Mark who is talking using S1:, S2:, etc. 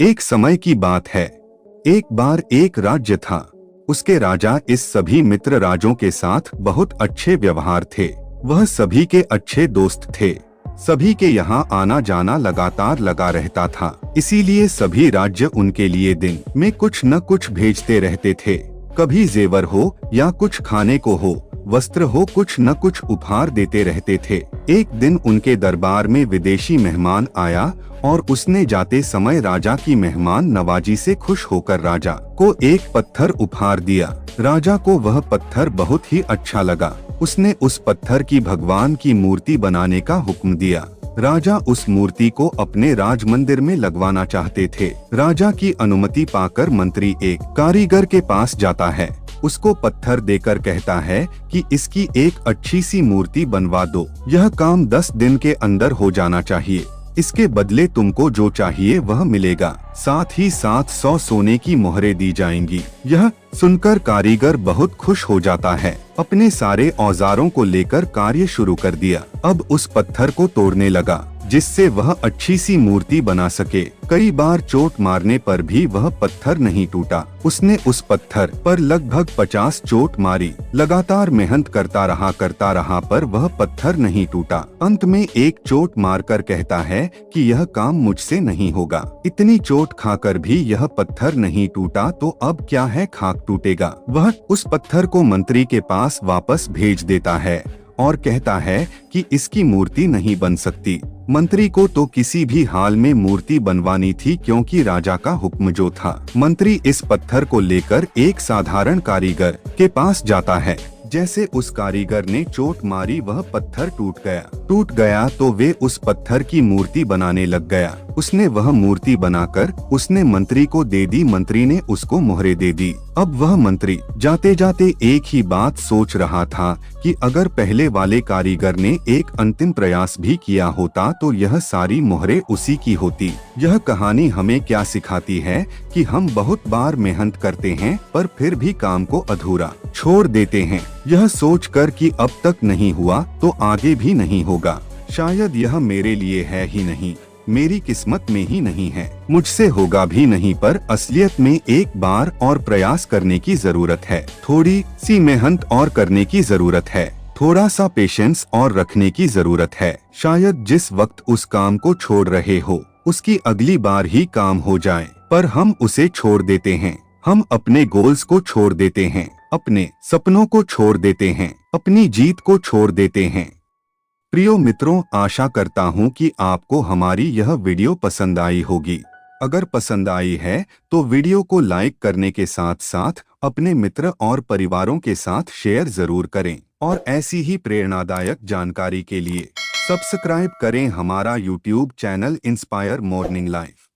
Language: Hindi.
S1: एक समय की बात है। एक बार एक राज्य था। उसके राजा इस सभी मित्र राजों के साथ बहुत अच्छे व्यवहार थे। वह सभी के अच्छे दोस्त थे। सभी के यहाँ आना जाना लगातार लगा रहता था। इसीलिए सभी राज्य उनके लिए दिन में कुछ न कुछ भेजते रहते थे। कभी जेवर हो या कुछ खाने को हो, वस्त्र हो, कुछ न कुछ उपहार देते रहते थे। एक दिन उनके दरबार में विदेशी मेहमान आया और उसने जाते समय राजा की मेहमान नवाजी से खुश होकर राजा को एक पत्थर उपहार दिया। राजा को वह पत्थर बहुत ही अच्छा लगा। उसने उस पत्थर की भगवान की मूर्ति बनाने का हुक्म दिया। राजा उस मूर्ति को अपने राज मंदिर में लगवाना चाहते थे। राजा की अनुमति पाकर मंत्री एक कारीगर के पास जाता है। उसको पत्थर देकर कहता है कि इसकी एक अच्छी सी मूर्ति बनवा दो। यह काम 10 दिन के अंदर हो जाना चाहिए। इसके बदले तुमको जो चाहिए वह मिलेगा। साथ ही साथ 100 सोने की मोहरें दी जाएंगी। यह सुनकर कारीगर बहुत खुश हो जाता है। अपने सारे औजारों को लेकर कार्य शुरू कर दिया। अब उस पत्थर को तोड़ने लगा जिससे वह अच्छी सी मूर्ति बना सके। कई बार चोट मारने पर भी वह पत्थर नहीं टूटा। उसने उस पत्थर पर लगभग 50 चोट मारी। लगातार मेहनत करता रहा पर वह पत्थर नहीं टूटा। अंत में एक चोट मारकर कहता है कि यह काम मुझसे नहीं होगा। इतनी चोट खाकर भी यह पत्थर नहीं टूटा तो अब क्या है, खाक टूटेगा। वह उस पत्थर को मंत्री के पास वापस भेज देता है और कहता है कि इसकी मूर्ति नहीं बन सकती। मंत्री को तो किसी भी हाल में मूर्ति बनवानी थी क्योंकि राजा का हुक्म जो था। मंत्री इस पत्थर को लेकर एक साधारण कारीगर के पास जाता है। जैसे उस कारीगर ने चोट मारी वह पत्थर टूट गया तो वे उस पत्थर की मूर्ति बनाने लग गया। उसने वह मूर्ति बनाकर उसने मंत्री को दे दी। मंत्री ने उसको मोहरें दे दी। अब वह मंत्री जाते जाते एक ही बात सोच रहा था कि अगर पहले वाले कारीगर ने एक अंतिम प्रयास भी किया होता तो यह सारी मोहरें उसी की होती। यह कहानी हमें क्या सिखाती है कि हम बहुत बार मेहनत करते हैं पर फिर भी काम को अधूरा छोड़ देते हैं, यह सोचकर कि अब तक नहीं हुआ तो आगे भी नहीं होगा। शायद यह मेरे लिए है ही नहीं, मेरी किस्मत में ही नहीं है, मुझसे होगा भी नहीं। पर असलियत में एक बार और प्रयास करने की जरूरत है। थोड़ी सी मेहनत और करने की जरूरत है। थोड़ा सा पेशेंस और रखने की जरूरत है। शायद जिस वक्त उस काम को छोड़ रहे हो उसकी अगली बार ही काम हो जाए, पर हम उसे छोड़ देते हैं। हम अपने गोल्स को छोड़ देते हैं, अपने सपनों को छोड़ देते हैं, अपनी जीत को छोड़ देते हैं। प्रिय मित्रों, आशा करता हूँ कि आपको हमारी यह वीडियो पसंद आई होगी। अगर पसंद आई है तो वीडियो को लाइक करने के साथ साथ अपने मित्र और परिवारों के साथ शेयर जरूर करें और ऐसी ही प्रेरणादायक जानकारी के लिए सब्सक्राइब करें हमारा YouTube channel inspire morning life.